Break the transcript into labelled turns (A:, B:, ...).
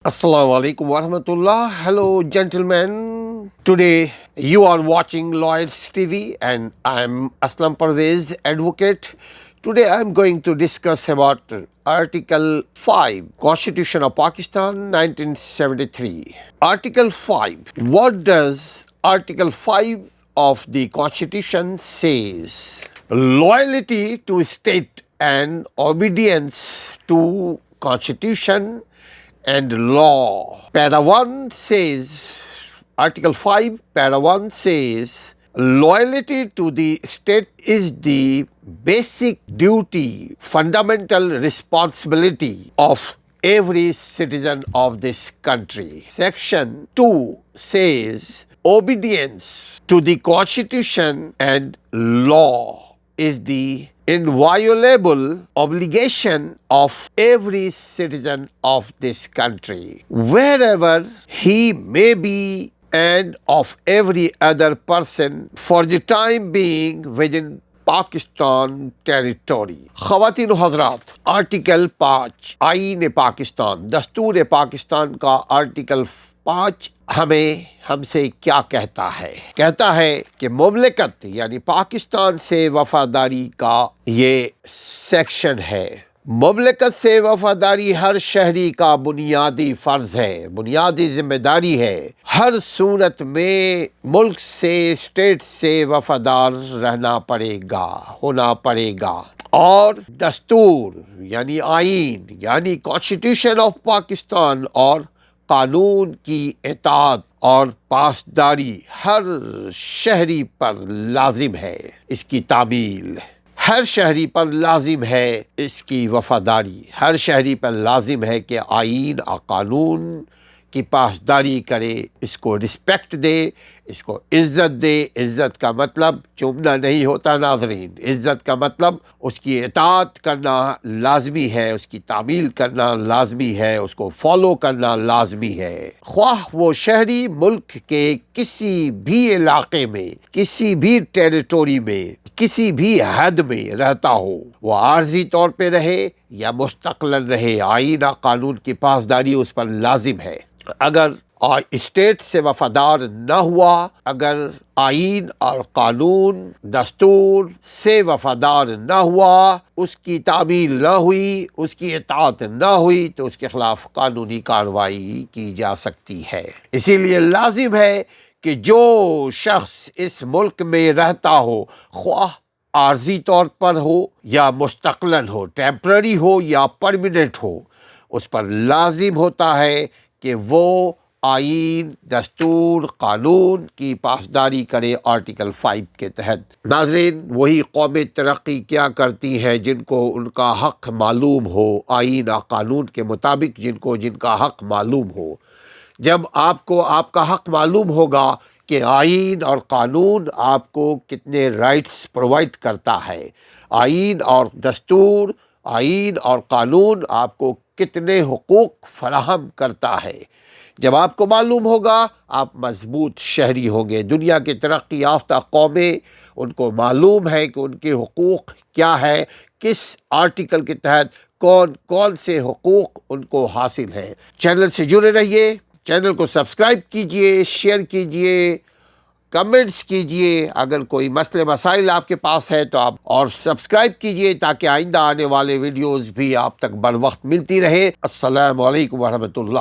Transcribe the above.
A: Assalamu alaikum warahmatullah. Hello, gentlemen. Today you are watching Lawyers TV and I'm Aslam advocate. Today I'm going to discuss about Article 5, Constitution of Pakistan, 1973. Article 5. What does Article 5 of the Constitution says? Loyalty to state and obedience to Constitution and law. Para 1 says, Article 5, Para 1 says, loyalty to the state is the basic duty, fundamental responsibility of every citizen of this country. Section 2 says, obedience to the Constitution and law is the inviolable obligation of every citizen of this country, wherever he may be, and of every other person for the time being within Pakistan territory. خواتین و حضرات، article 5 آئین پاکستان، دستور پاکستان کا article 5 ہم سے کیا کہتا ہے؟ کہتا ہے کہ مملکت یعنی پاکستان سے وفاداری کا یہ سیکشن ہے. مملکت سے وفاداری ہر شہری کا بنیادی فرض ہے، بنیادی ذمہ داری ہے. ہر صورت میں ملک سے، اسٹیٹ سے وفادار رہنا پڑے گا، ہونا پڑے گا. اور دستور یعنی آئین یعنی کانسٹیٹیوشن آف پاکستان اور قانون کی اطاعت اور پاسداری ہر شہری پر لازم ہے. اس کی تعمیل ہر شہری پر لازم ہے، اس کی وفاداری ہر شہری پر لازم ہے کہ آئین اور قانون کی پاسداری کرے، اس کو رسپیکٹ دے، اس کو عزت دے. عزت کا مطلب چومنا نہیں ہوتا ناظرین، عزت کا مطلب اس کی اطاعت کرنا لازمی ہے، اس کی تعمیل کرنا لازمی ہے، اس کو فالو کرنا لازمی ہے. خواہ وہ شہری ملک کے کسی بھی علاقے میں، کسی بھی ٹیریٹوری میں، کسی بھی حد میں رہتا ہو، وہ عارضی طور پہ رہے یا مستقلاً رہے، آئین اور قانون کی پاسداری اس پر لازم ہے. اگر اسٹیٹ سے وفادار نہ ہوا، اگر آئین اور قانون دستور سے وفادار نہ ہوا، اس کی تعمیل نہ ہوئی، اس کی اطاعت نہ ہوئی، تو اس کے خلاف قانونی کارروائی کی جا سکتی ہے. اسی لیے لازم ہے کہ جو شخص اس ملک میں رہتا ہو، خواہ عارضی طور پر ہو یا مستقلاً ہو، ٹیمپرری ہو یا پرماننٹ ہو، اس پر لازم ہوتا ہے کہ وہ آئین، دستور، قانون کی پاسداری کرے آرٹیکل 5 کے تحت. ناظرین، وہی قومیں ترقی کیا کرتی ہیں جن کو ان کا حق معلوم ہو، آئین اور قانون کے مطابق جن کا حق معلوم ہو. جب آپ کو آپ کا حق معلوم ہوگا کہ آئین اور قانون آپ کو کتنے رائٹس پرووائڈ کرتا ہے، آئین اور دستور، آئین اور قانون آپ کو کتنے حقوق فراہم کرتا ہے، جب آپ کو معلوم ہوگا آپ مضبوط شہری ہوں گے. دنیا کی ترقی یافتہ قومیں، ان کو معلوم ہے کہ ان کے حقوق کیا ہے، کس آرٹیکل کے تحت کون کون سے حقوق ان کو حاصل ہیں. چینل سے جڑے رہیے، چینل کو سبسکرائب کیجئے، شیئر کیجئے، کمنٹس کیجئے. اگر کوئی مسئلے مسائل آپ کے پاس ہے تو آپ اور سبسکرائب کیجئے تاکہ آئندہ آنے والے ویڈیوز بھی آپ تک بر وقت ملتی رہے. السلام علیکم ورحمۃ اللہ.